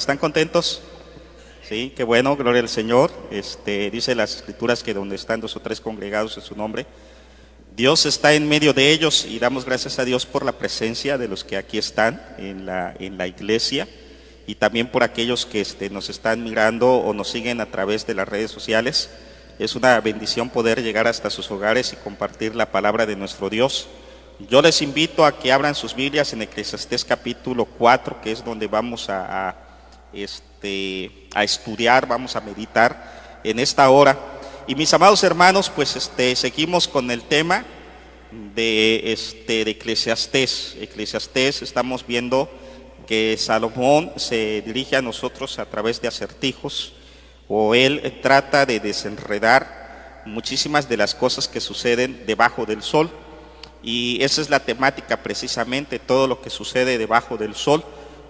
¿Están contentos? Sí, qué bueno, gloria al Señor. Dice las Escrituras que donde están 2 o 3 congregados en su nombre, Dios está en medio de ellos, y damos gracias a Dios por la presencia de los que aquí están en la iglesia, y también por aquellos que nos están mirando o nos siguen a través de las redes sociales. Es una bendición poder llegar hasta sus hogares y compartir la palabra de nuestro Dios. Yo les invito a que abran sus Biblias en Eclesiastés capítulo 4, que es donde vamos a estudiar, vamos a meditar en esta hora. Y mis amados hermanos, pues seguimos con el tema de Eclesiastés. Eclesiastés, estamos viendo que Salomón se dirige a nosotros a través de acertijos, o él trata de desenredar muchísimas de las cosas que suceden debajo del sol. Y esa es la temática precisamente, todo lo que sucede debajo del sol.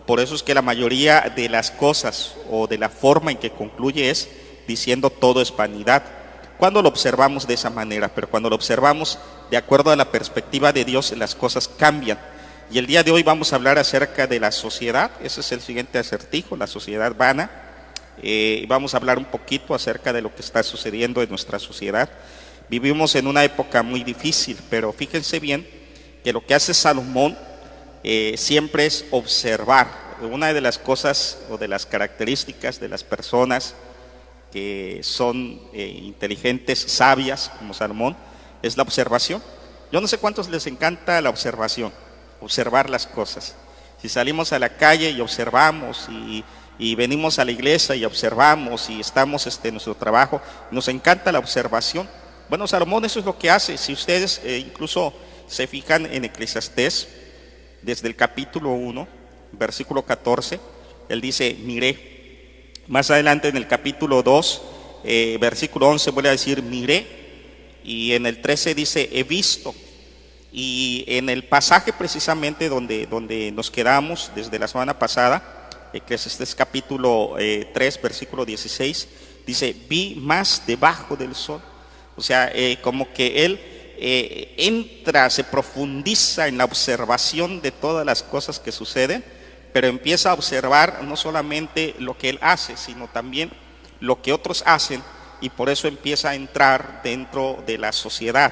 Por eso es que la mayoría de las cosas o de la forma en que concluye es diciendo todo es vanidad. Cuando lo observamos de esa manera, pero cuando lo observamos de acuerdo a la perspectiva de Dios, las cosas cambian. Y el día de hoy vamos a hablar acerca de la sociedad. Ese es el siguiente acertijo, la sociedad vana. Vamos a hablar un poquito acerca de lo que está sucediendo en nuestra sociedad. Vivimos en una época muy difícil, pero fíjense bien que lo que hace Salomón siempre es observar. Una de las cosas o de las características de las personas que son inteligentes, sabias, como Salomón, es la observación. Yo no sé cuántos les encanta la observación, observar las cosas. Si salimos a la calle y observamos, y venimos a la iglesia y observamos, y estamos en nuestro trabajo, nos encanta la observación. Bueno, Salomón eso es lo que hace. Si ustedes incluso se fijan en Eclesiastés, desde el capítulo 1, versículo 14, él dice, miré. Más adelante en el capítulo 2, versículo 11, vuelve a decir, miré. Y en el 13 dice, he visto. Y en el pasaje precisamente donde nos quedamos desde la semana pasada, Eclesiastés capítulo 3, versículo 16, dice, vi más debajo del sol. O sea, como que él entra, se profundiza en la observación de todas las cosas que suceden, pero empieza a observar no solamente lo que él hace, sino también lo que otros hacen, y por eso empieza a entrar dentro de la sociedad.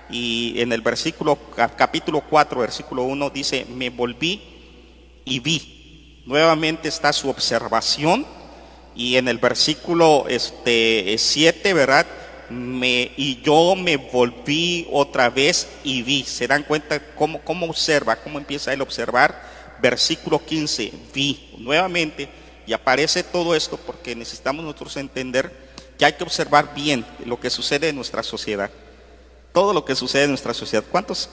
Y en el capítulo 4, versículo 1 dice, me volví y vi. Nuevamente está su observación. Y en el versículo 7, ¿verdad? Y yo me volví otra vez y vi. ¿Se dan cuenta cómo observa? ¿Cómo empieza él a observar? Versículo 15, vi nuevamente. Y aparece todo esto porque necesitamos nosotros entender que hay que observar bien lo que sucede en nuestra sociedad. Todo lo que sucede en nuestra sociedad. ¿Cuántos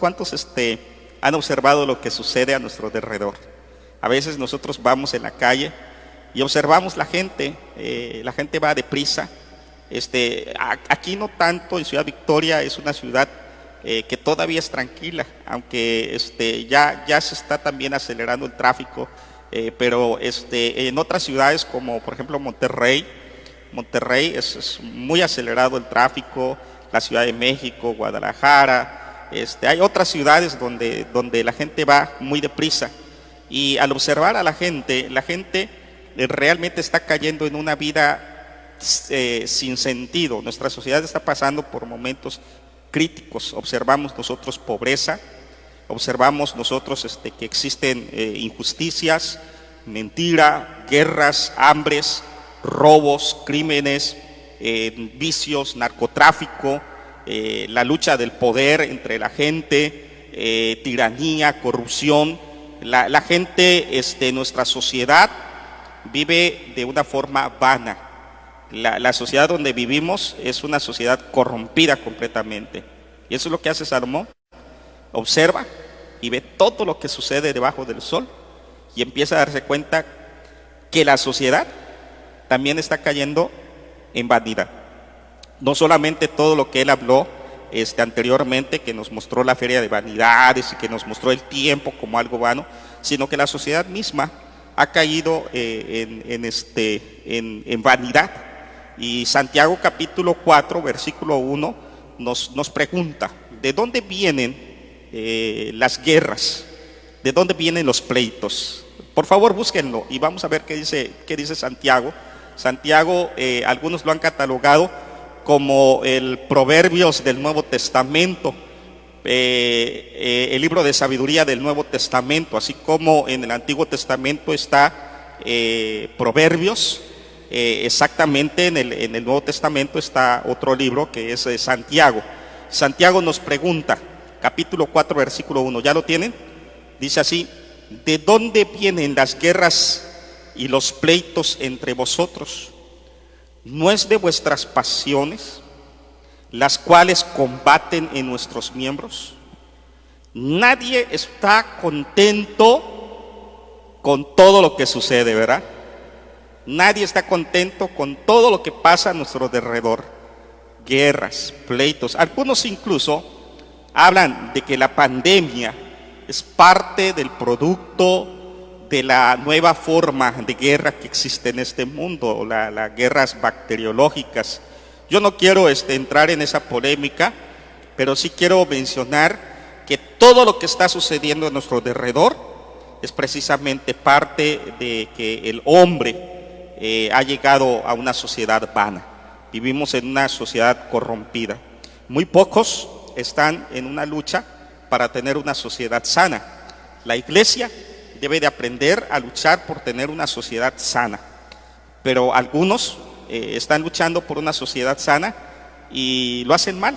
han observado lo que sucede a nuestro alrededor? A veces nosotros vamos en la calle y observamos la gente va deprisa. Aquí no tanto, en Ciudad Victoria es una ciudad que todavía es tranquila, aunque ya se está también acelerando el tráfico, pero en otras ciudades como por ejemplo Monterrey es muy acelerado el tráfico, la Ciudad de México, Guadalajara, hay otras ciudades donde la gente va muy deprisa, y al observar a la gente realmente está cayendo en una vida sin sentido. Nuestra sociedad está pasando por momentos críticos. Observamos nosotros pobreza, observamos nosotros que existen injusticias, mentira, guerras, hambres, robos, crímenes, vicios, narcotráfico, la lucha del poder entre la gente, tiranía, corrupción. La gente, nuestra sociedad vive de una forma vana. La sociedad donde vivimos es una sociedad corrompida completamente. Y eso es lo que hace Salomón. Observa y ve todo lo que sucede debajo del sol, y empieza a darse cuenta que la sociedad también está cayendo en vanidad. No solamente todo lo que él habló anteriormente, que nos mostró la feria de vanidades y que nos mostró el tiempo como algo vano, sino que la sociedad misma ha caído en vanidad. Y Santiago capítulo 4, versículo 1 nos pregunta, ¿de dónde vienen las guerras? ¿De dónde vienen los pleitos? Por favor, búsquenlo y vamos a ver qué dice Santiago. Santiago, algunos lo han catalogado como el Proverbios del Nuevo Testamento, el libro de sabiduría del Nuevo Testamento, así como en el Antiguo Testamento está Proverbios. Exactamente en el Nuevo Testamento está otro libro que es Santiago. Santiago nos pregunta, capítulo 4, versículo 1, ¿ya lo tienen? Dice así: ¿de dónde vienen las guerras y los pleitos entre vosotros? ¿No es de vuestras pasiones, las cuales combaten en nuestros miembros? Nadie está contento con todo lo que sucede, ¿verdad? Nadie está contento con todo lo que pasa a nuestro alrededor. Guerras, pleitos. Algunos incluso hablan de que la pandemia es parte del producto de la nueva forma de guerra que existe en este mundo, las guerras bacteriológicas. Yo no quiero entrar en esa polémica, pero sí quiero mencionar que todo lo que está sucediendo a nuestro alrededor es precisamente parte de que el hombre ha llegado a una sociedad vana. Vivimos en una sociedad corrompida. Muy pocos están en una lucha para tener una sociedad sana. La iglesia debe de aprender a luchar por tener una sociedad sana, pero algunos están luchando por una sociedad sana y lo hacen mal.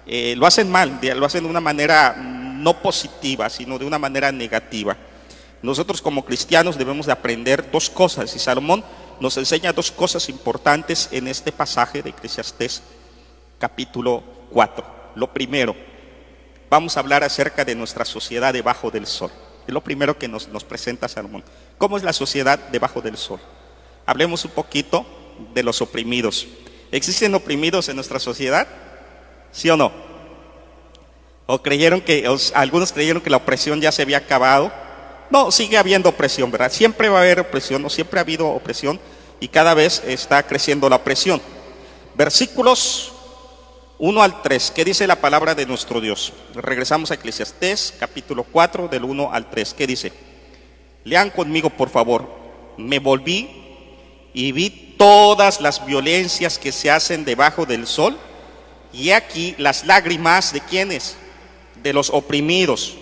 Lo hacen de una manera no positiva, sino de una manera negativa. Nosotros como cristianos debemos de aprender dos cosas, y Salomón nos enseña dos cosas importantes en este pasaje de Eclesiastés capítulo 4. Lo primero, vamos a hablar acerca de nuestra sociedad debajo del sol. Es lo primero que nos presenta Salomón. ¿Cómo es la sociedad debajo del sol? Hablemos un poquito de los oprimidos. ¿Existen oprimidos en nuestra sociedad? ¿Sí o no? Algunos creyeron que la opresión ya se había acabado. No, sigue habiendo opresión, ¿verdad? Siempre va a haber opresión, no siempre ha habido opresión y cada vez está creciendo la opresión. Versículos 1 al 3, ¿qué dice la palabra de nuestro Dios? Regresamos a Eclesiastés, capítulo 4, del 1 al 3. ¿Qué dice? Lean conmigo, por favor. Me volví y vi todas las violencias que se hacen debajo del sol, y aquí las lágrimas de quienes, de los oprimidos,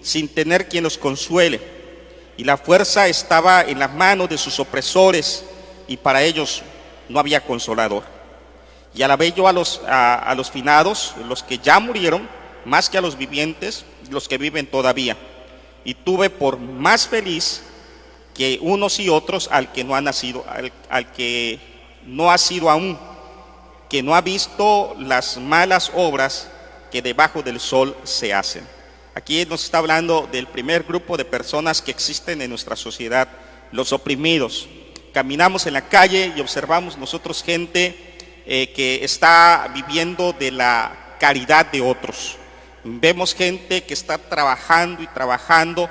sin tener quien los consuele, y la fuerza estaba en las manos de sus opresores, y para ellos no había consolador. Y alabé yo a los finados, los que ya murieron, más que a los vivientes, los que viven todavía, y tuve por más feliz que unos y otros al que no ha nacido, al que no ha sido aún, que no ha visto las malas obras que debajo del sol se hacen. Aquí nos está hablando del primer grupo de personas que existen en nuestra sociedad, los oprimidos. Caminamos en la calle y observamos nosotros gente que está viviendo de la caridad de otros. Vemos gente que está trabajando y trabajando,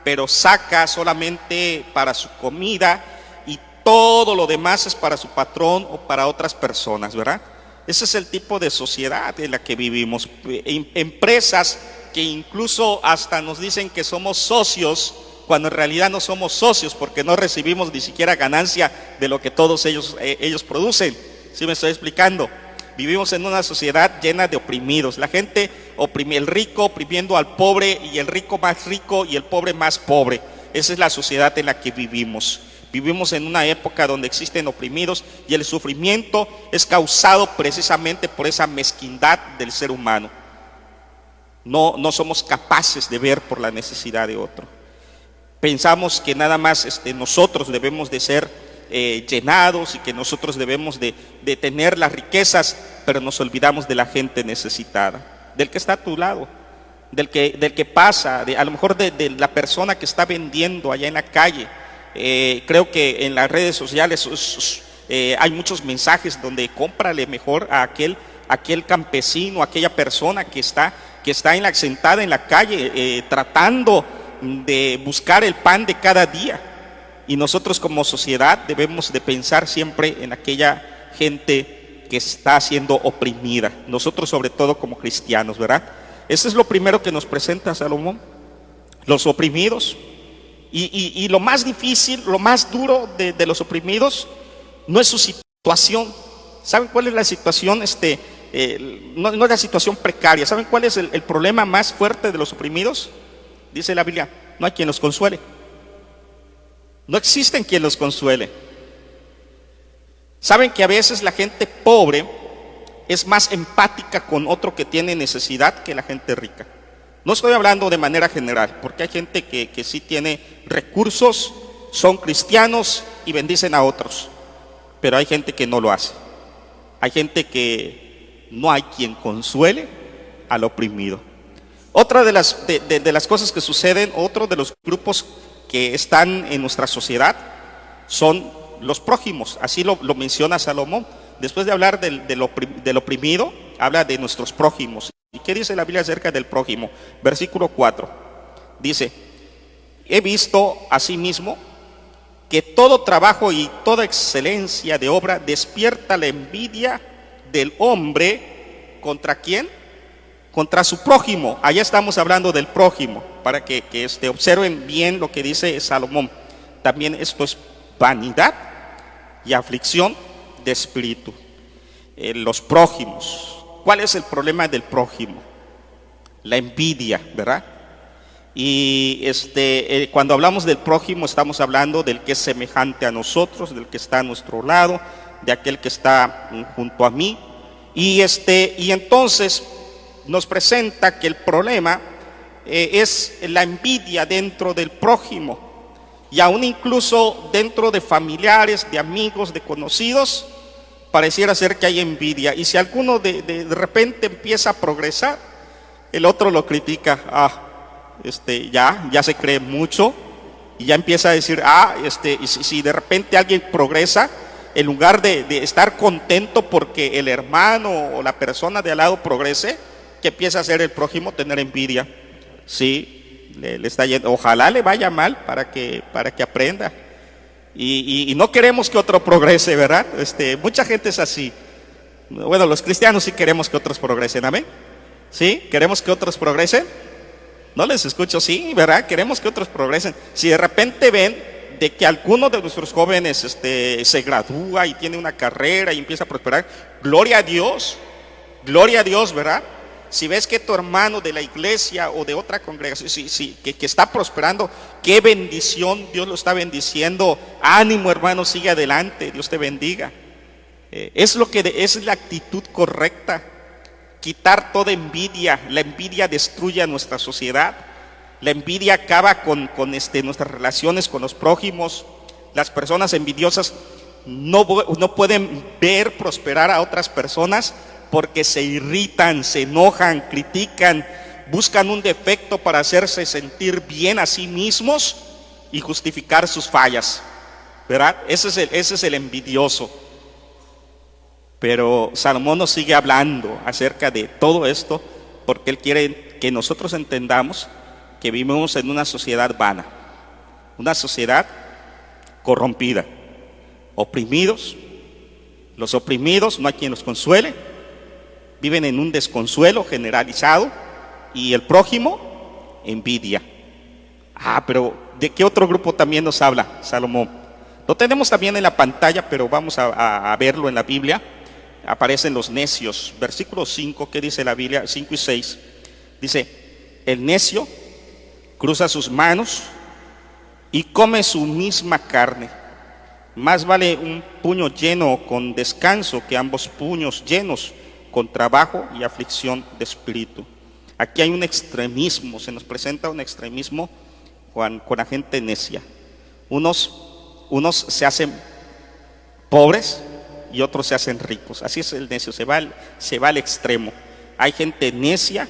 pero saca solamente para su comida y todo lo demás es para su patrón o para otras personas, ¿verdad? Ese es el tipo de sociedad en la que vivimos. Empresas que incluso hasta nos dicen que somos socios, cuando en realidad no somos socios, porque no recibimos ni siquiera ganancia de lo que todos ellos producen. ¿Sí me estoy explicando? Vivimos en una sociedad llena de oprimidos. La gente oprime, el rico oprimiendo al pobre, y el rico más rico y el pobre más pobre. Esa es la sociedad en la que vivimos. Vivimos en una época donde existen oprimidos, y el sufrimiento es causado precisamente por esa mezquindad del ser humano. No somos capaces de ver por la necesidad de otro. Pensamos que nada más nosotros debemos de ser llenados, y que nosotros debemos de tener las riquezas, pero nos olvidamos de la gente necesitada, del que está a tu lado, del que pasa, a lo mejor de la persona que está vendiendo allá en la calle. Creo que en las redes sociales hay muchos mensajes donde cómprale mejor a aquel campesino, aquella persona que está sentada en la calle tratando de buscar el pan de cada día. Y nosotros como sociedad debemos de pensar siempre en aquella gente que está siendo oprimida. Nosotros sobre todo como cristianos, ¿verdad? Eso es lo primero que nos presenta Salomón. Los oprimidos, Y lo más difícil, lo más duro de los oprimidos no es su situación. ¿Saben cuál es la situación? No es la situación precaria. ¿Saben cuál es el problema más fuerte de los oprimidos? Dice la Biblia, no hay quien los consuele. No existe quien los consuele. ¿Saben que a veces la gente pobre es más empática con otro que tiene necesidad que la gente rica? No estoy hablando de manera general, porque hay gente que sí tiene recursos, son cristianos y bendicen a otros, pero hay gente que no lo hace. Hay gente que no hay quien consuele al oprimido. Otra de las cosas que suceden, otro de los grupos que están en nuestra sociedad son los prójimos. Así lo menciona Salomón. Después de hablar del oprimido, habla de nuestros prójimos. ¿Y qué dice la Biblia acerca del prójimo? Versículo 4. Dice, he visto asimismo que todo trabajo y toda excelencia de obra despierta la envidia del hombre. ¿Contra quién? Contra su prójimo. Allá estamos hablando del prójimo, para que observen bien lo que dice Salomón. También esto es vanidad y aflicción de espíritu. Los prójimos. ¿Cuál es el problema del prójimo? La envidia, ¿verdad? Y cuando hablamos del prójimo estamos hablando del que es semejante a nosotros, del que está a nuestro lado, de aquel que está junto a mí. Y entonces nos presenta que el problema es la envidia dentro del prójimo, y aún incluso dentro de familiares, de amigos, de conocidos, pareciera ser que hay envidia. Y si alguno de repente empieza a progresar, el otro lo critica. Ya se cree mucho, y ya empieza a decir, y si de repente alguien progresa, en lugar de estar contento porque el hermano o la persona de al lado progrese, que empieza a hacer el prójimo tener envidia. Sí, le está yendo, ojalá le vaya mal para que aprenda. Y no queremos que otro progrese, ¿verdad? Mucha gente es así. Bueno, los cristianos sí queremos que otros progresen, ¿amén? ¿Sí? ¿Queremos que otros progresen? No les escucho, sí, ¿verdad? Queremos que otros progresen. Si de repente ven de que alguno de nuestros jóvenes se gradúa y tiene una carrera y empieza a prosperar, gloria a Dios, ¿verdad? Si ves que tu hermano de la iglesia o de otra congregación que está prosperando, qué bendición, Dios lo está bendiciendo. Ánimo, hermano, sigue adelante, Dios te bendiga. Es la actitud correcta. Quitar toda envidia. La envidia destruye a nuestra sociedad. La envidia acaba con nuestras relaciones con los prójimos. Las personas envidiosas no pueden ver prosperar a otras personas, porque se irritan, se enojan, critican, buscan un defecto para hacerse sentir bien a sí mismos y justificar sus fallas, ¿verdad? Ese es el envidioso. Pero Salomón nos sigue hablando acerca de todo esto, porque él quiere que nosotros entendamos que vivimos en una sociedad vana, una sociedad corrompida, oprimidos. Los oprimidos no hay quien los consuele, viven en un desconsuelo generalizado, y el prójimo, envidia. Pero ¿de qué otro grupo también nos habla Salomón? Lo tenemos también en la pantalla, pero vamos a verlo en la Biblia. Aparecen los necios. Versículo 5, ¿qué dice la Biblia? 5 y 6. Dice, el necio cruza sus manos y come su misma carne. Más vale un puño lleno con descanso que ambos puños llenos con trabajo y aflicción de espíritu. Aquí hay un extremismo, se nos presenta un extremismo con la gente necia. Unos se hacen pobres y otros se hacen ricos. Así es el necio, se va al extremo. Hay gente necia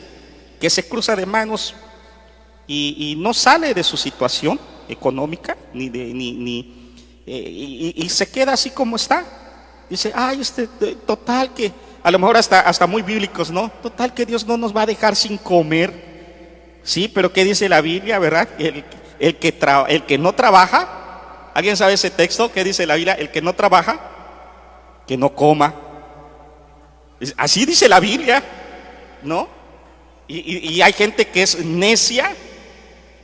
que se cruza de manos y no sale de su situación económica y se queda así como está. Dice, total que, a lo mejor hasta muy bíblicos, ¿no? Total que Dios no nos va a dejar sin comer. Sí, pero ¿qué dice la Biblia, verdad? El que no trabaja, ¿alguien sabe ese texto? ¿Qué dice la Biblia? El que no trabaja, que no coma. Así dice la Biblia, ¿no? Y hay gente que es necia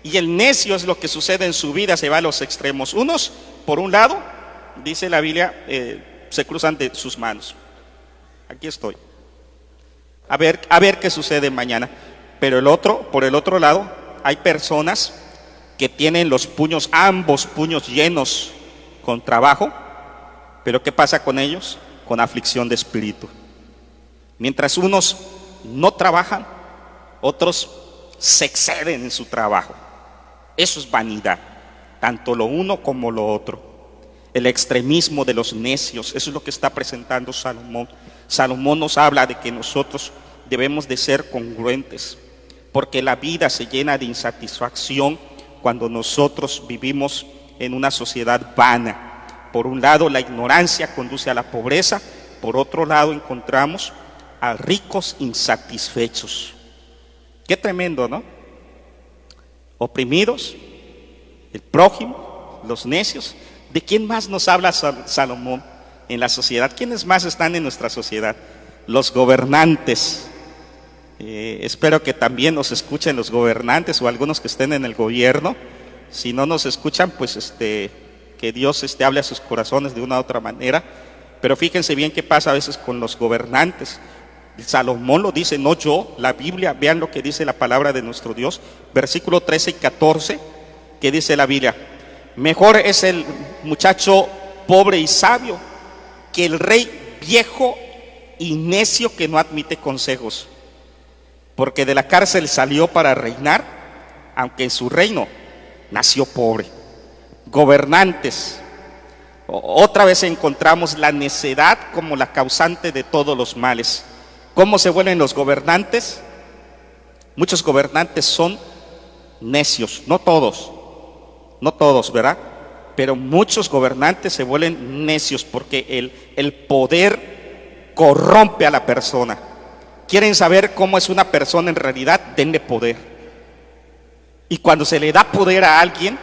Y el necio es lo que sucede en su vida, se va a los extremos. Unos, por un lado, dice la Biblia, se cruzan de sus manos. Aquí estoy. A ver qué sucede mañana. Pero por el otro lado, hay personas que tienen los puños, ambos puños llenos con trabajo. Pero ¿qué pasa con ellos? Con aflicción de espíritu. Mientras unos no trabajan, otros se exceden en su trabajo. Eso es vanidad, tanto lo uno como lo otro. El extremismo de los necios, eso es lo que está presentando Salomón. Salomón nos habla de que nosotros debemos de ser congruentes, porque la vida se llena de insatisfacción cuando nosotros vivimos en una sociedad vana. Por un lado, la ignorancia conduce a la pobreza, por otro lado encontramos a ricos insatisfechos. Qué tremendo, ¿no? Oprimidos, el prójimo, los necios. ¿De quién más nos habla Salomón en la sociedad? ¿Quiénes más están en nuestra sociedad? Los gobernantes. Espero que también nos escuchen los gobernantes o algunos que estén en el gobierno. Si no nos escuchan, pues que Dios hable a sus corazones de una u otra manera. Pero fíjense bien qué pasa a veces con los gobernantes. Salomón lo dice, no yo, la Biblia. Vean lo que dice la palabra de nuestro Dios, versículo 13 y 14, que dice la Biblia: mejor es el muchacho pobre y sabio que el rey viejo y necio que no admite consejos, porque de la cárcel salió para reinar, aunque en su reino nació pobre. Gobernantes, otra vez encontramos la necedad como la causante de todos los males. ¿Cómo se vuelven los gobernantes? Muchos gobernantes son necios, no todos, ¿verdad? Pero muchos gobernantes se vuelven necios porque el poder corrompe a la persona. ¿Quieren saber cómo es una persona en realidad? Denle poder. Y cuando se le da poder a alguien,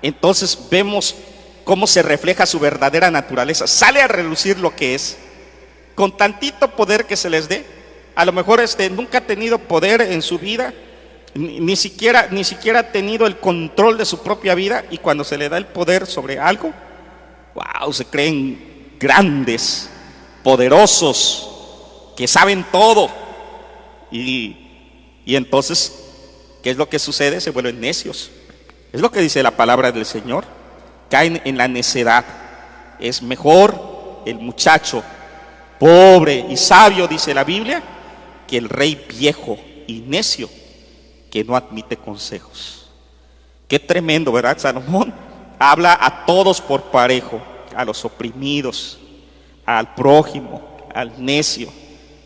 entonces vemos cómo se refleja su verdadera naturaleza. Sale a relucir lo que es. Con tantito poder que se les dé, a lo mejor nunca ha tenido poder en su vida, ni siquiera ha tenido el control de su propia vida, y cuando se le da el poder sobre algo, wow, se creen grandes, poderosos, que saben todo, y entonces, ¿qué es lo que sucede? Se vuelven necios. Es lo que dice la palabra del Señor, caen en la necedad. Es mejor el muchacho pobre y sabio, dice la Biblia, que el rey viejo y necio que no admite consejos. Qué tremendo, ¿verdad? Salomón habla a todos por parejo, a los oprimidos, al prójimo, al necio,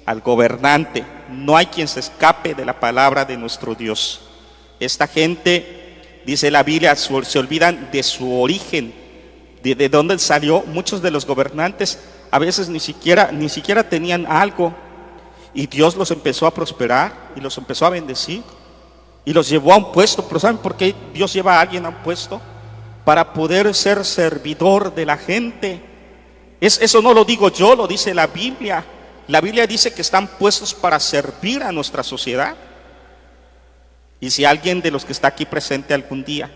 al gobernante. No hay quien se escape de la palabra de nuestro Dios. Esta gente, dice la Biblia, se olvidan de su origen, de dónde salió. Muchos de los gobernantes a veces ni siquiera tenían algo, y Dios los empezó a prosperar y los empezó a bendecir y los llevó a un puesto. Pero ¿saben por qué Dios lleva a alguien a un puesto? Para poder ser servidor de la gente. Eso no lo digo yo, lo dice la Biblia. La Biblia dice que están puestos para servir a nuestra sociedad. Y si alguien de los que está aquí presente algún día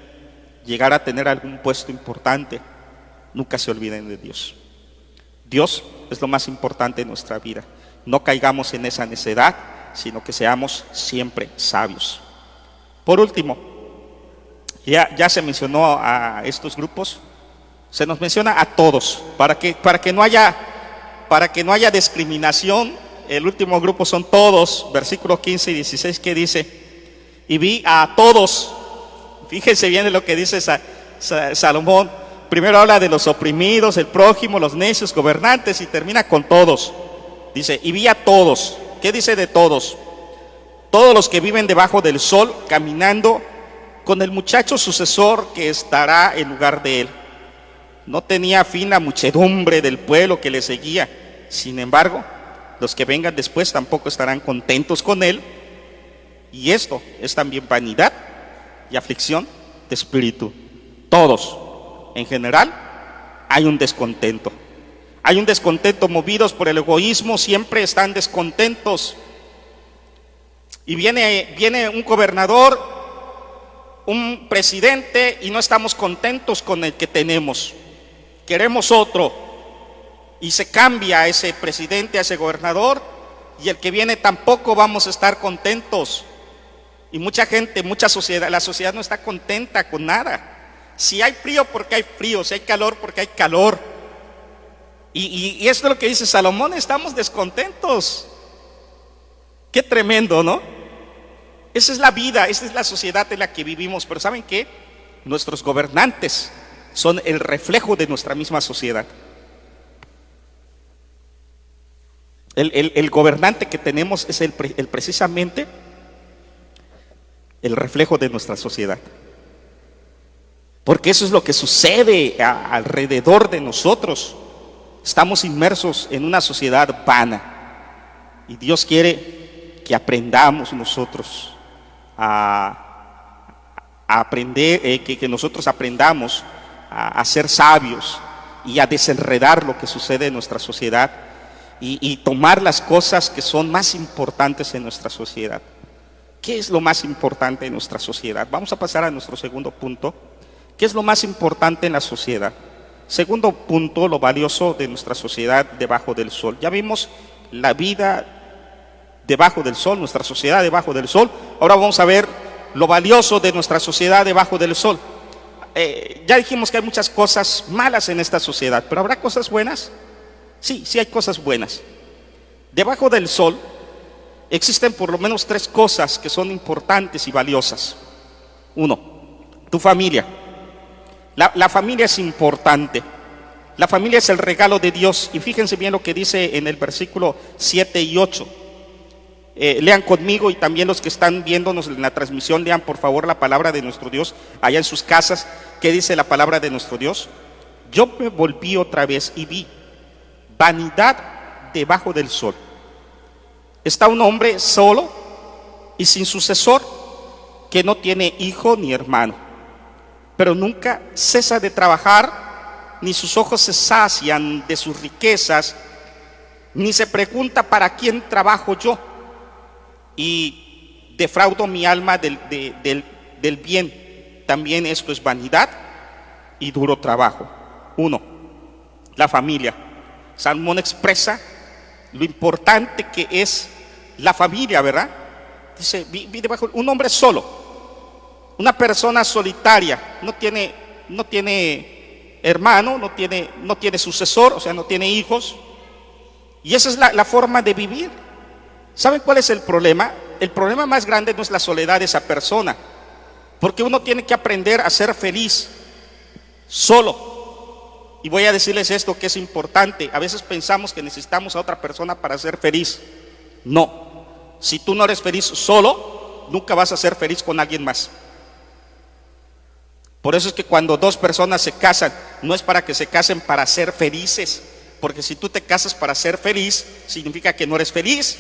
llegara a tener algún puesto importante, nunca se olviden de Dios. Dios es lo más importante en nuestra vida. No caigamos en esa necedad, sino que seamos siempre sabios. Por último, ya se mencionó a estos grupos, se nos menciona a todos, para que no haya discriminación. El último grupo son todos, versículos 15 y 16, que dice: y vi a todos. Fíjense bien en lo que dice Salomón. Primero habla de los oprimidos, el prójimo, los necios, gobernantes, y termina con todos. Dice: y vi a todos. ¿Qué dice de todos? Todos los que viven debajo del sol, caminando con el muchacho sucesor que estará en lugar de él. No tenía fin la muchedumbre del pueblo que le seguía. Sin embargo, los que vengan después tampoco estarán contentos con él. Y esto es también vanidad y aflicción de espíritu. Todos, en general, hay un descontento. Hay un descontento, movidos por el egoísmo, siempre están descontentos. Y viene un gobernador un presidente y no estamos contentos con el que tenemos, queremos otro, y se cambia a ese presidente, a ese gobernador, y el que viene tampoco vamos a estar contentos. Y mucha gente, mucha sociedad, la sociedad no está contenta con nada. Si hay frío, porque hay frío; si hay calor, porque hay calor. Y esto es lo que dice Salomón: estamos descontentos. Qué tremendo, ¿no? Esa es la vida, esa es la sociedad en la que vivimos. Pero ¿saben qué? Nuestros gobernantes son el reflejo de nuestra misma sociedad. El gobernante que tenemos es precisamente el reflejo de nuestra sociedad. Porque eso es lo que sucede alrededor de nosotros. Estamos inmersos en una sociedad vana. Y Dios quiere que aprendamos nosotros a aprender, que nosotros aprendamos a ser sabios y a desenredar lo que sucede en nuestra sociedad y tomar las cosas que son más importantes en nuestra sociedad. ¿Qué es lo más importante en nuestra sociedad? Vamos a pasar a nuestro segundo punto. ¿Qué es lo más importante en la sociedad? Segundo punto, lo valioso de nuestra sociedad debajo del sol. Ya vimos la vida debajo del sol, nuestra sociedad debajo del sol. Ahora vamos a ver lo valioso de nuestra sociedad debajo del sol. Ya dijimos que hay muchas cosas malas en esta sociedad, pero ¿habrá cosas buenas? Sí, sí hay cosas buenas. Debajo del sol existen por lo menos 3 cosas que son importantes y valiosas. 1, tu familia. La familia es importante. La familia es el regalo de Dios. Y fíjense bien lo que dice en el versículo 7 y 8. Lean conmigo, y también los que están viéndonos en la transmisión, lean por favor la palabra de nuestro Dios allá en sus casas. ¿Qué dice la palabra de nuestro Dios? Yo me volví otra vez y vi vanidad debajo del sol. Está un hombre solo y sin sucesor, que no tiene hijo ni hermano, pero nunca cesa de trabajar, ni sus ojos se sacian de sus riquezas, ni se pregunta: ¿para quién trabajo yo? Y defraudo mi alma del bien. También esto es vanidad y duro trabajo. 1, la familia. Salomón expresa lo importante que es la familia, ¿verdad? Dice, vi debajo, un hombre solo, una persona solitaria, no tiene hermano, no tiene sucesor, o sea, no tiene hijos. Y esa es la forma de vivir. ¿Saben cuál es el problema? El problema más grande no es la soledad de esa persona, porque uno tiene que aprender a ser feliz solo. Y voy a decirles esto que es importante. A veces pensamos que necesitamos a otra persona para ser feliz. No, si tú no eres feliz solo, nunca vas a ser feliz con alguien más. Por eso es que cuando 2 personas se casan, no es para que se casen para ser felices, porque si tú te casas para ser feliz, significa que no eres feliz.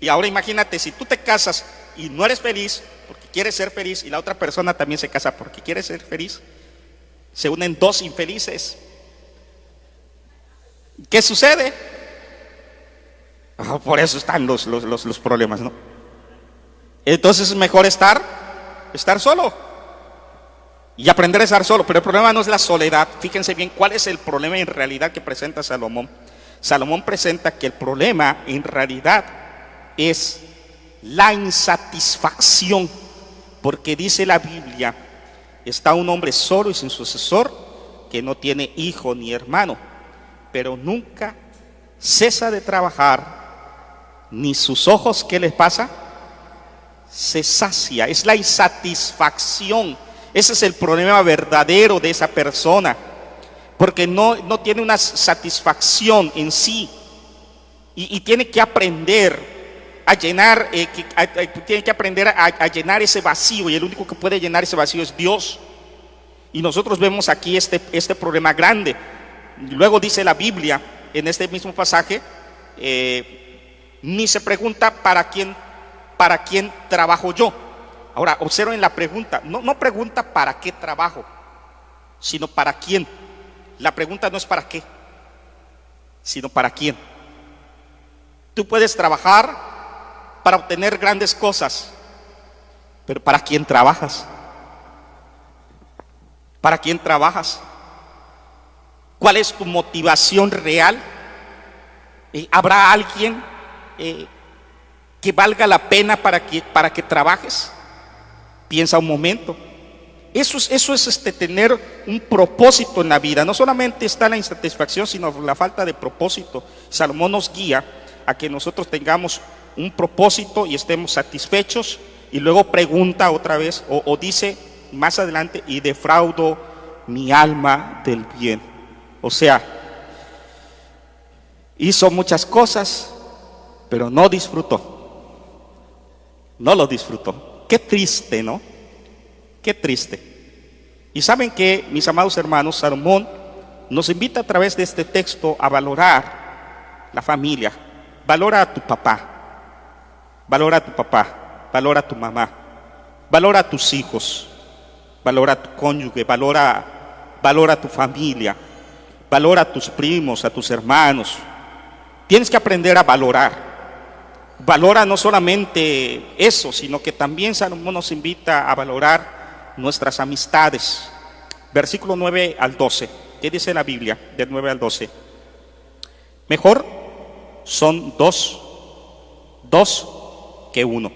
Y ahora imagínate, si tú te casas y no eres feliz porque quieres ser feliz, y la otra persona también se casa porque quiere ser feliz, se unen 2 infelices. ¿Qué sucede? Por eso están los problemas, ¿no? Entonces es mejor estar solo y aprender a estar solo. Pero el problema no es la soledad. Fíjense bien cuál es el problema en realidad que presenta Salomón. Salomón presenta que el problema en realidad es la insatisfacción, porque dice la Biblia: está un hombre solo y sin sucesor, que no tiene hijo ni hermano, pero nunca cesa de trabajar, ni sus ojos, ¿qué les pasa? Se sacia. Es la insatisfacción. Ese es el problema verdadero de esa persona, porque no tiene una satisfacción en sí, y tiene que aprender a llenar, tiene que aprender a llenar ese vacío, y el único que puede llenar ese vacío es Dios. Y nosotros vemos aquí este problema grande. Luego dice la Biblia en este mismo pasaje, ni se pregunta para quién trabajo yo. Ahora observen la pregunta, no pregunta para qué trabajo, sino para quién. La pregunta no es para qué, sino para quién. Tú puedes trabajar para obtener grandes cosas, pero ¿para quién trabajas? ¿Para quién trabajas? ¿Cuál es tu motivación real? ¿Habrá alguien que valga la pena para que trabajes? Piensa un momento. Eso es tener un propósito en la vida. No solamente está la insatisfacción, sino la falta de propósito. Salomón nos guía a que nosotros tengamos un propósito y estemos satisfechos, y luego pregunta otra vez o dice más adelante: y defraudo mi alma del bien. O sea, hizo muchas cosas, pero no disfrutó. No lo disfrutó. Qué triste, ¿no? Qué triste. Y saben que, mis amados hermanos, Salomón nos invita a través de este texto a valorar la familia. Valora a tu papá, valora a tu papá, valora a tu mamá, valora a tus hijos, valora a tu cónyuge, valora a tu familia, valora a tus primos, a tus hermanos. Tienes que aprender a valorar. Valora no solamente eso, sino que también Salomón nos invita a valorar nuestras amistades. Versículo 9 al 12. ¿Qué dice la Biblia? Del 9 al 12. Mejor son dos que uno,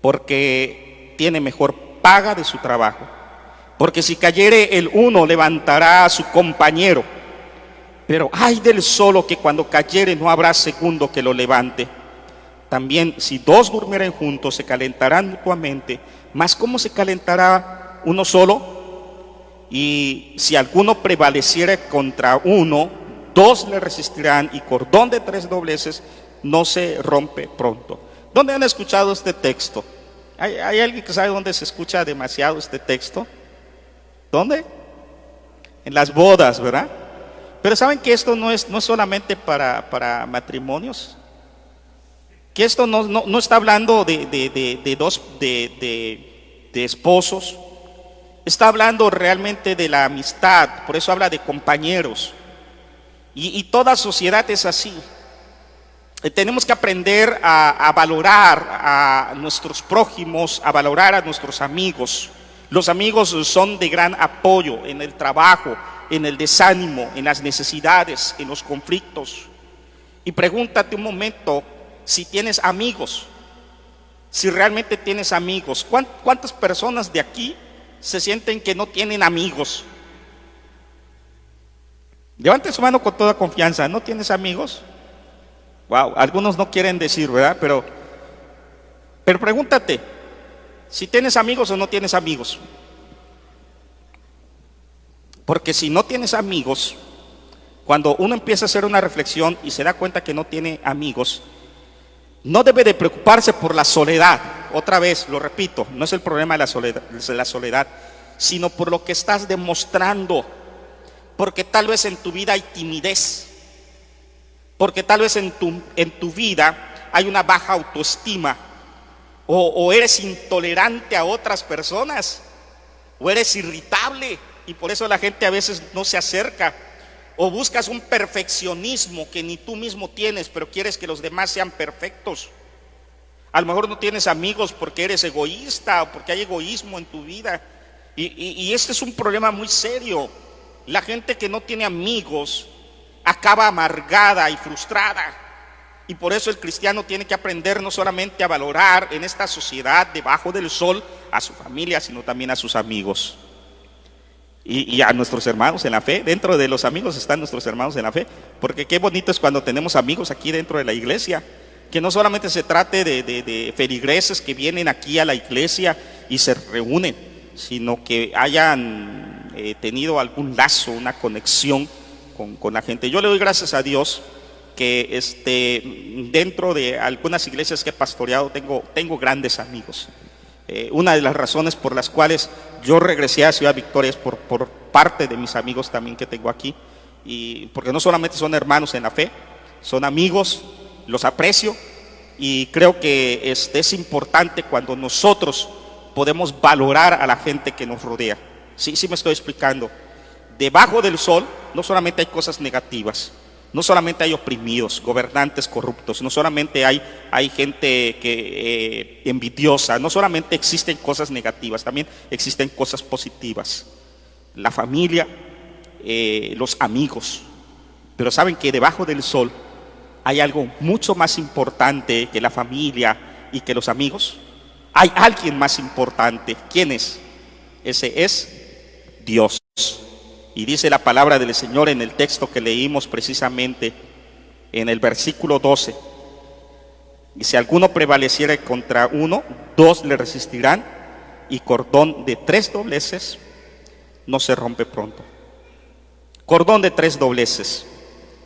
porque tiene mejor paga de su trabajo. Porque si cayere el uno, levantará a su compañero. Pero ay del solo, que cuando cayere no habrá segundo que lo levante. También si dos durmieren juntos, se calentarán mutuamente. Mas ¿cómo se calentará uno solo? Y si alguno prevaleciere contra uno, dos le resistirán, y cordón de 3 dobleces no se rompe pronto. ¿Dónde han escuchado este texto? ¿Hay alguien que sabe dónde se escucha demasiado este texto? ¿Dónde? En las bodas, ¿verdad? Pero ¿saben que esto no es solamente para matrimonios? Que esto no está hablando de esposos. Está hablando realmente de la amistad. Por eso habla de compañeros. Y toda sociedad es así. Tenemos que aprender a valorar a nuestros prójimos, a valorar a nuestros amigos. Los amigos son de gran apoyo en el trabajo, en el desánimo, en las necesidades, en los conflictos. Y pregúntate un momento si tienes amigos, si realmente tienes amigos. ¿Cuántas personas de aquí se sienten que no tienen amigos? Levante su mano con toda confianza. ¿No tienes amigos? Wow, algunos no quieren decir, ¿verdad? Pero pregúntate si tienes amigos o no tienes amigos. Porque si no tienes amigos, cuando uno empieza a hacer una reflexión y se da cuenta que no tiene amigos, no debe de preocuparse por la soledad. Otra vez, lo repito, no es el problema de la soledad, sino por lo que estás demostrando. Porque tal vez en tu vida hay timidez. Porque tal vez en tu vida hay una baja autoestima. O eres intolerante a otras personas. O eres irritable y por eso la gente a veces no se acerca. O buscas un perfeccionismo que ni tú mismo tienes, pero quieres que los demás sean perfectos. A lo mejor no tienes amigos porque eres egoísta o porque hay egoísmo en tu vida. Y este es un problema muy serio. La gente que no tiene amigos acaba amargada y frustrada. Y por eso el cristiano tiene que aprender no solamente a valorar en esta sociedad debajo del sol a su familia, sino también a sus amigos. Y a nuestros hermanos en la fe. Dentro de los amigos están nuestros hermanos en la fe. Porque qué bonito es cuando tenemos amigos aquí dentro de la iglesia. Que no solamente se trate de feligreses que vienen aquí a la iglesia y se reúnen, sino que hayan tenido algún lazo, una conexión con la gente. Yo le doy gracias a Dios que dentro de algunas iglesias que he pastoreado tengo grandes amigos. Una de las razones por las cuales yo regresé a Ciudad Victoria es por parte de mis amigos también que tengo aquí, y porque no solamente son hermanos en la fe, son amigos, los aprecio, y creo que es importante cuando nosotros podemos valorar a la gente que nos rodea. Sí me estoy explicando. Debajo del sol no solamente hay cosas negativas, no solamente hay oprimidos, gobernantes corruptos, no solamente hay gente envidiosa, no solamente existen cosas negativas, también existen cosas positivas. la familia, los amigos. Pero saben que debajo del sol hay algo mucho más importante que la familia y que los amigos. Hay alguien más importante. ¿Quién es? Ese es Dios. Y dice la palabra del Señor en el texto que leímos precisamente en el versículo 12. Y si alguno prevaleciere contra uno, dos le resistirán, y cordón de 3 dobleces no se rompe pronto. Cordón de 3 dobleces.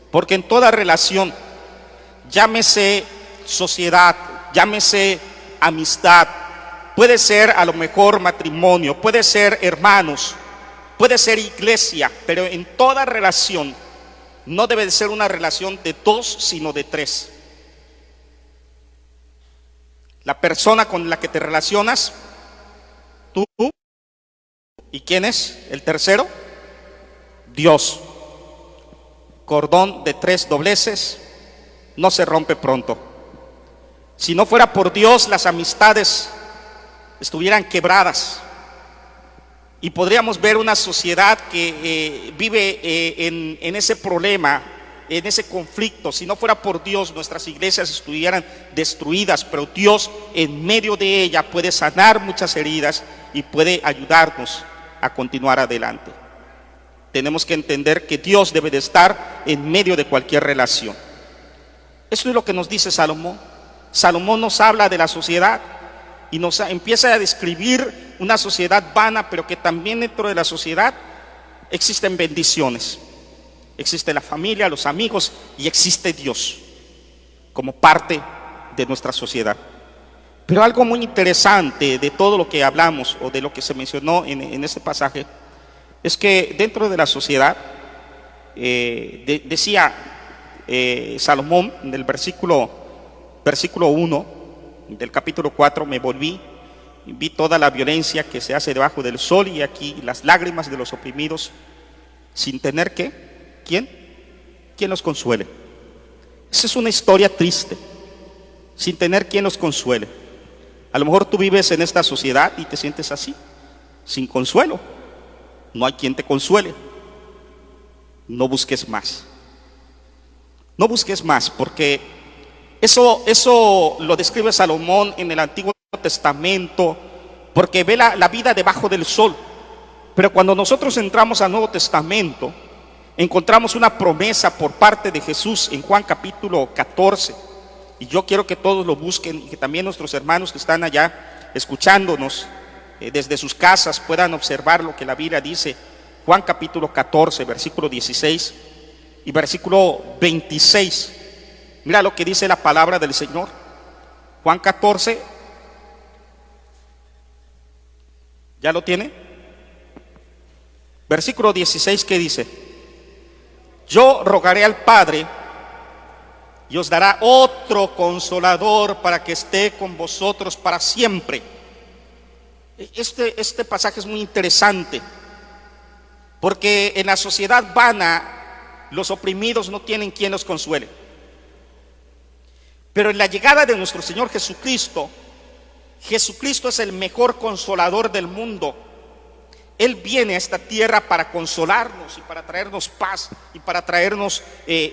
Porque en toda relación, llámese sociedad, llámese amistad, puede ser a lo mejor matrimonio, puede ser hermanos, puede ser iglesia, pero en toda relación no debe de ser una relación de 2, sino de 3. La persona con la que te relacionas, tú, ¿y quién es el tercero? Dios. Cordón de 3 dobleces no se rompe pronto. Si no fuera por Dios, las amistades estuvieran quebradas y podríamos ver una sociedad que vive en ese problema, en ese conflicto. Si no fuera por Dios, nuestras iglesias estuvieran destruidas, pero Dios en medio de ella puede sanar muchas heridas y puede ayudarnos a continuar adelante. Tenemos que entender que Dios debe de estar en medio de cualquier relación. Esto es lo que nos dice Salomón. Salomón nos habla de la sociedad y nos empieza a describir una sociedad vana, pero que también dentro de la sociedad existen bendiciones. Existe la familia, los amigos y existe Dios como parte de nuestra sociedad. Pero algo muy interesante de todo lo que hablamos o de lo que se mencionó en este pasaje es que dentro de la sociedad, decía Salomón en el versículo 1 del capítulo 4, me volví, vi toda la violencia que se hace debajo del sol y aquí las lágrimas de los oprimidos, sin tener que, ¿quién los consuele? Esa es una historia triste, sin tener quien los consuele. A lo mejor tú vives en esta sociedad y te sientes así, sin consuelo. No hay quien te consuele. No busques más. No busques más, porque eso lo describe Salomón en el Antiguo Testamento, porque ve la vida debajo del sol. Pero cuando nosotros entramos al Nuevo Testamento, encontramos una promesa por parte de Jesús en Juan capítulo 14. Y yo quiero que todos lo busquen y que también nuestros hermanos que están allá escuchándonos desde sus casas puedan observar lo que la Biblia dice. Juan capítulo 14, versículo 16 y versículo 26. Mira lo que dice la palabra del Señor. Juan 14. ¿Ya lo tiene? Versículo 16, ¿qué dice? Yo rogaré al Padre y os dará otro consolador para que esté con vosotros para siempre. Este pasaje es muy interesante, porque en la sociedad vana los oprimidos no tienen quien los consuele. Pero en la llegada de nuestro Señor Jesucristo, Jesucristo es el mejor consolador del mundo. Él viene a esta tierra para consolarnos y para traernos paz y para traernos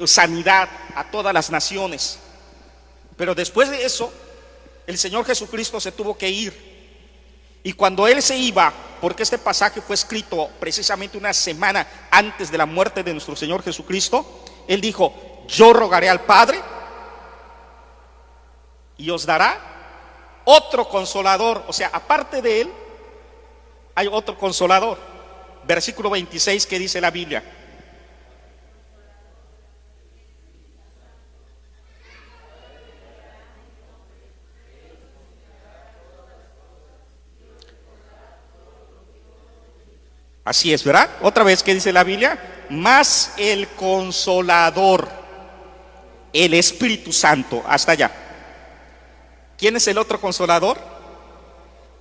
sanidad a todas las naciones. Pero después de eso, el Señor Jesucristo se tuvo que ir. Y cuando Él se iba, porque este pasaje fue escrito precisamente una semana antes de la muerte de nuestro Señor Jesucristo, Él dijo: yo rogaré al Padre y os dará otro consolador. O sea, aparte de Él hay otro consolador. Versículo 26, que dice la Biblia: así es, ¿verdad? Otra vez, ¿qué dice la Biblia? Más el Consolador, el Espíritu Santo. Hasta allá. ¿Quién es el otro Consolador?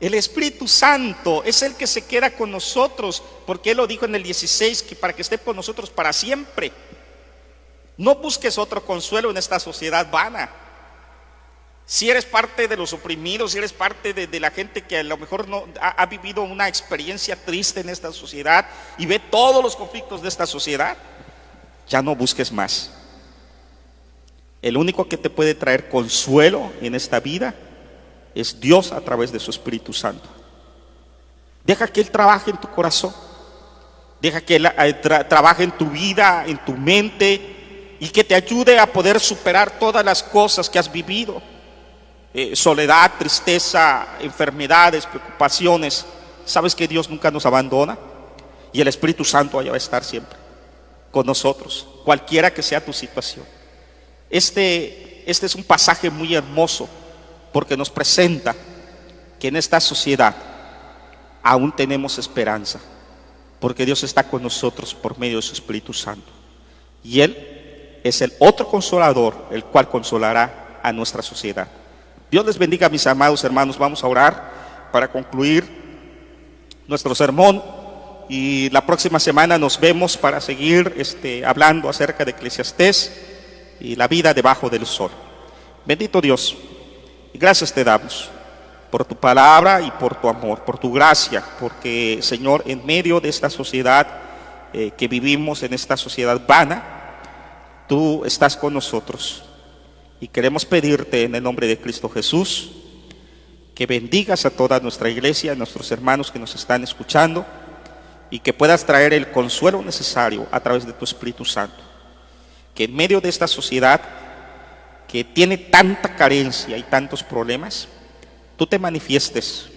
El Espíritu Santo es el que se queda con nosotros, porque Él lo dijo en el 16, que para que esté con nosotros para siempre. No busques otro consuelo en esta sociedad vana. Si eres parte de los oprimidos, si eres parte de la gente que a lo mejor no ha vivido una experiencia triste en esta sociedad y ve todos los conflictos de esta sociedad, ya no busques más. El único que te puede traer consuelo en esta vida es Dios a través de su Espíritu Santo. Deja que Él trabaje en tu corazón. Deja que Él trabaje en tu vida, en tu mente, y que te ayude a poder superar todas las cosas que has vivido. Soledad, tristeza, enfermedades, preocupaciones. Sabes que Dios nunca nos abandona y el Espíritu Santo allá va a estar siempre con nosotros, cualquiera que sea tu situación. Este es un pasaje muy hermoso porque nos presenta que en esta sociedad aún tenemos esperanza, porque Dios está con nosotros por medio de su Espíritu Santo, y Él es el otro consolador, el cual consolará a nuestra sociedad. Dios les bendiga, mis amados hermanos. Vamos a orar para concluir nuestro sermón, y la próxima semana nos vemos para seguir hablando acerca de Eclesiastés y la vida debajo del sol. Bendito Dios, y gracias te damos por tu palabra y por tu amor, por tu gracia, porque, Señor, en medio de esta sociedad que vivimos, en esta sociedad vana, tú estás con nosotros. Y queremos pedirte en el nombre de Cristo Jesús que bendigas a toda nuestra iglesia, a nuestros hermanos que nos están escuchando, y que puedas traer el consuelo necesario a través de tu Espíritu Santo. Que en medio de esta sociedad que tiene tanta carencia y tantos problemas, tú te manifiestes,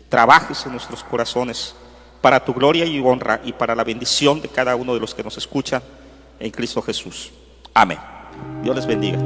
trabajes en nuestros corazones para tu gloria y honra y para la bendición de cada uno de los que nos escuchan en Cristo Jesús. Amén. Dios les bendiga.